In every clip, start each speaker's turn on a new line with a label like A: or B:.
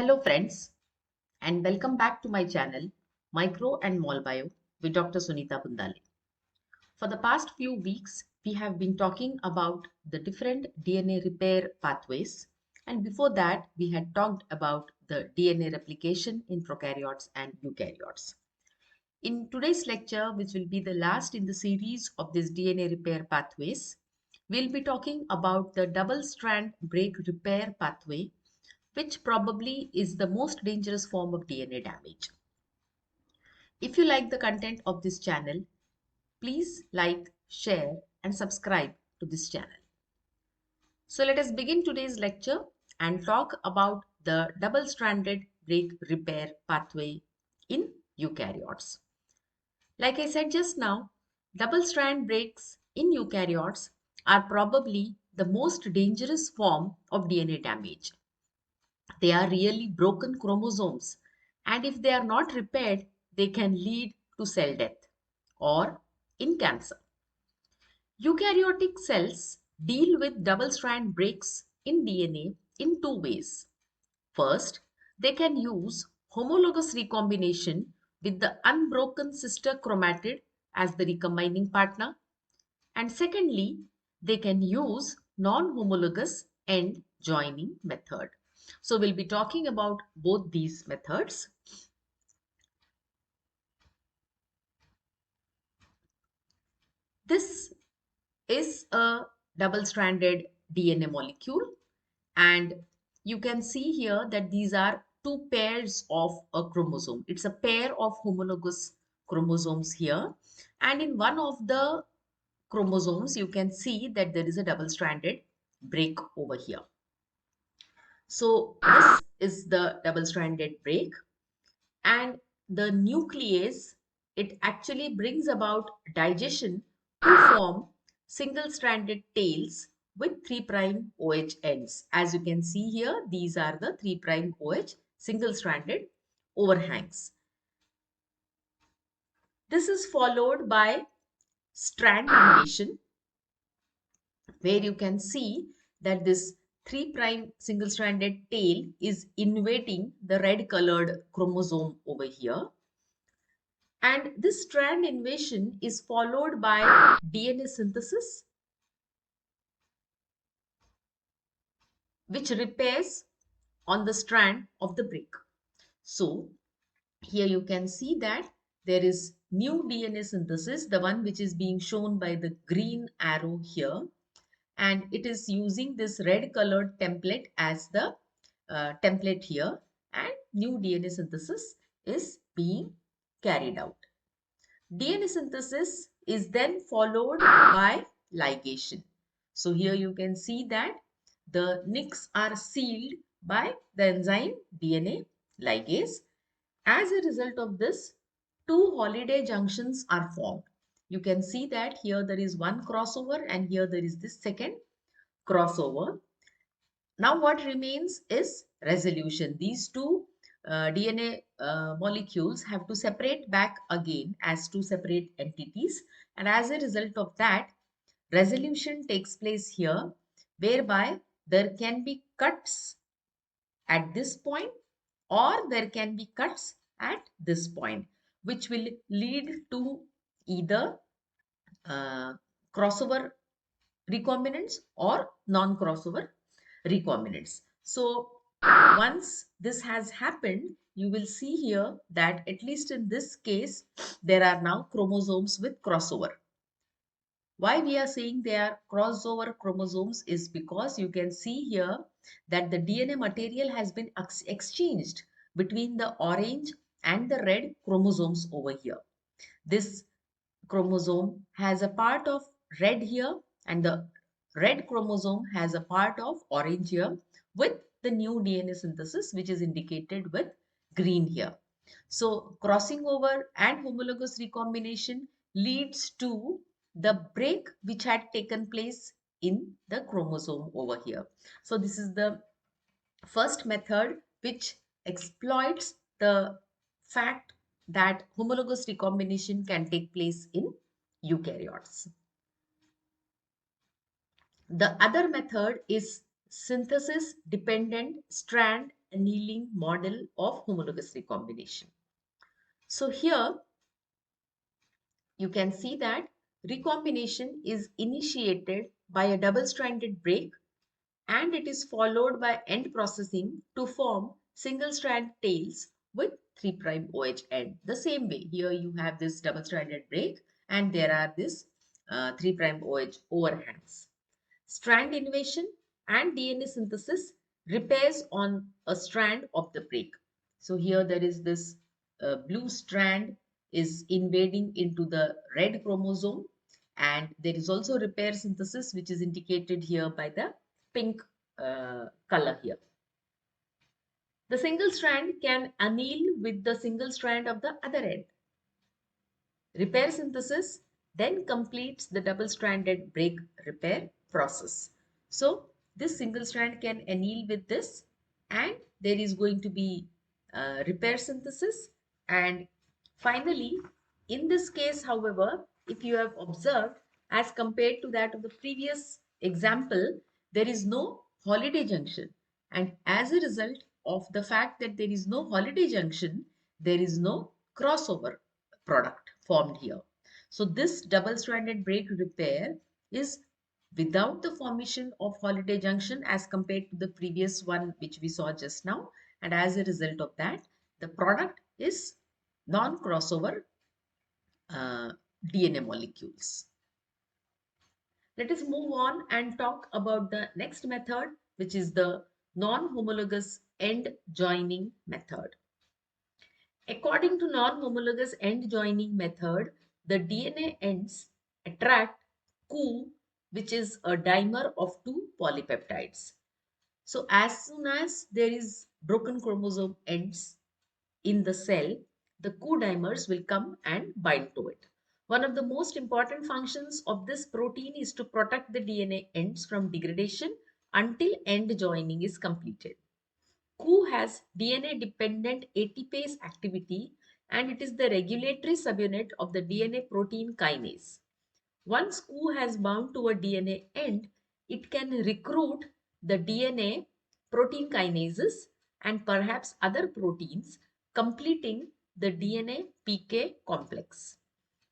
A: Hello friends, and welcome back to my channel Micro and MolBio with Dr. Sunita Bundale. For the past few weeks, we have been talking about the different DNA repair pathways, and before that, we had talked about the DNA replication in prokaryotes and eukaryotes. In today's lecture, which will be the last in the series of this DNA repair pathways, we'll be talking about the double-strand break repair pathway, which probably is the most dangerous form of DNA damage. If you like the content of this channel, please like, share, and subscribe to this channel. So let us begin today's lecture and talk about the double-stranded break repair pathway in eukaryotes. Like I said just now, double-strand breaks in eukaryotes are probably the most dangerous form of DNA damage. They are really broken chromosomes, and if they are not repaired, they can lead to cell death or in cancer. Eukaryotic cells deal with double-strand breaks in DNA in two ways. First, they can use homologous recombination with the unbroken sister chromatid as the recombining partner. And secondly, they can use non-homologous end joining method. So we'll be talking about both these methods. This is a double-stranded DNA molecule, and you can see here that these are two pairs of a chromosome. It's a pair of homologous chromosomes here, and in one of the chromosomes you can see that there is a double-stranded break over here. So this is the double-stranded break, and the nuclease, it actually brings about digestion to form single-stranded tails with 3' OH ends. As you can see here, these are the 3' OH single-stranded overhangs. This is followed by strand invasion, where you can see that this 3' single-stranded tail is invading the red colored chromosome over here. And this strand invasion is followed by DNA synthesis, which repairs on the strand of the break. So here you can see that there is new DNA synthesis, the one which is being shown by the green arrow here. And it is using this red colored template as the template here, and new DNA synthesis is being carried out. DNA synthesis is then followed by ligation. So here you can see that the nicks are sealed by the enzyme DNA ligase. As a result of this, two holiday junctions are formed. You can see that here there is one crossover and here there is this second crossover. Now what remains is resolution. These two DNA molecules have to separate back again as two separate entities, and as a result of that, resolution takes place here, whereby there can be cuts at this point or there can be cuts at this point, which will lead to either crossover recombinants or non-crossover recombinants. So once this has happened, you will see here that at least in this case, there are now chromosomes with crossover. Why we are saying they are crossover chromosomes is because you can see here that the DNA material has been exchanged between the orange and the red chromosomes over here. This chromosome has a part of red here and the red chromosome has a part of orange here with the new DNA synthesis, which is indicated with green here. So crossing over and homologous recombination leads to the break which had taken place in the chromosome over here. So this is the first method which exploits the fact that homologous recombination can take place in eukaryotes. The other method is synthesis dependent strand annealing model of homologous recombination. So here you can see that recombination is initiated by a double-stranded break, and it is followed by end processing to form single-strand tails with 3' OH end. The same way, here you have this double-stranded break and there are this 3' OH overhangs. Strand invasion and DNA synthesis repairs on a strand of the break. So here there is this blue strand is invading into the red chromosome, and there is also repair synthesis which is indicated here by the pink color here. The single strand can anneal with the single strand of the other end. Repair synthesis then completes the double-stranded break repair process. So this single strand can anneal with this, and there is going to be repair synthesis. And finally, in this case, however, if you have observed, as compared to that of the previous example, there is no holiday junction. And as a result of the fact that there is no holiday junction, there is no crossover product formed here. So this double-stranded break repair is without the formation of holiday junction as compared to the previous one which we saw just now. And as a result of that, the product is non-crossover DNA molecules. Let us move on and talk about the next method, which is the non-homologous end joining method. According to non-homologous end joining method, the DNA ends attract Cu, which is a dimer of two polypeptides. So as soon as there is broken chromosome ends in the cell, the Cu dimers will come and bind to it. One of the most important functions of this protein is to protect the DNA ends from degradation until end joining is completed. Cu has DNA-dependent ATPase activity, and it is the regulatory subunit of the DNA protein kinase. Once Cu has bound to a DNA end, it can recruit the DNA protein kinases and perhaps other proteins, completing the DNA-PK complex.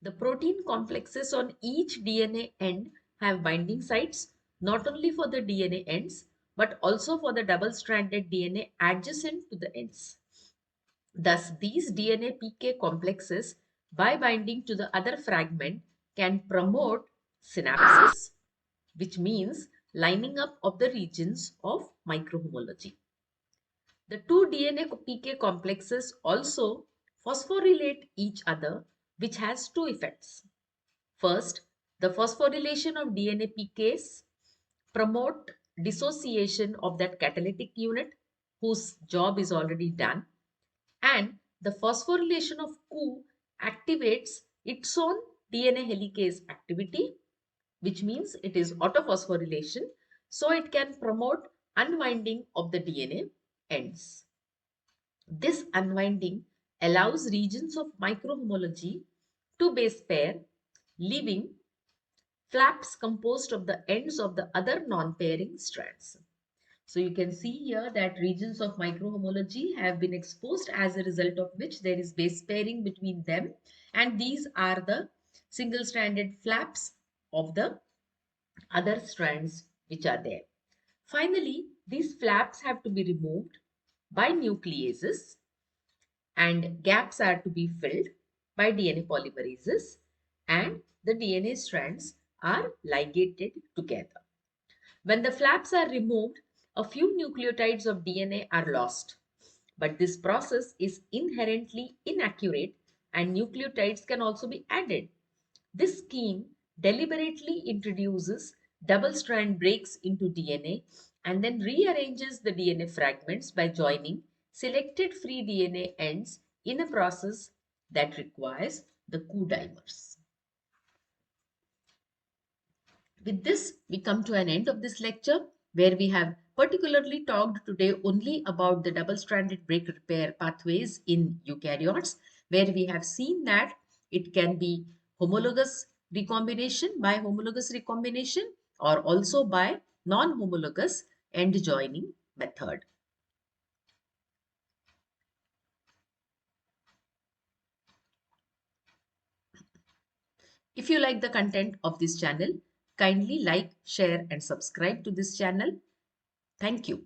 A: The protein complexes on each DNA end have binding sites not only for the DNA ends but also for the double-stranded DNA adjacent to the ends. Thus, these DNA-PK complexes, by binding to the other fragment, can promote synapses, which means lining up of the regions of microhomology. The two DNA-PK complexes also phosphorylate each other, which has two effects. First, the phosphorylation of DNA-PKs promote dissociation of that catalytic unit whose job is already done, and the phosphorylation of Cu activates its own DNA helicase activity, which means it is autophosphorylation, so it can promote unwinding of the DNA ends. This unwinding allows regions of microhomology to base pair, leaving flaps composed of the ends of the other non-pairing strands. So you can see here that regions of microhomology have been exposed, as a result of which there is base pairing between them, and these are the single-stranded flaps of the other strands which are there. Finally, these flaps have to be removed by nucleases, and gaps are to be filled by DNA polymerases, and the DNA strands are ligated together. When the flaps are removed, a few nucleotides of DNA are lost. But this process is inherently inaccurate, and nucleotides can also be added. This scheme deliberately introduces double-strand breaks into DNA and then rearranges the DNA fragments by joining selected free DNA ends in a process that requires the Cu dimers. With this, we come to an end of this lecture, where we have particularly talked today only about the double-stranded break repair pathways in eukaryotes, where we have seen that it can be homologous recombination by homologous recombination or also by non-homologous end joining method. If you like the content of this channel, kindly like, share and subscribe to this channel. Thank you.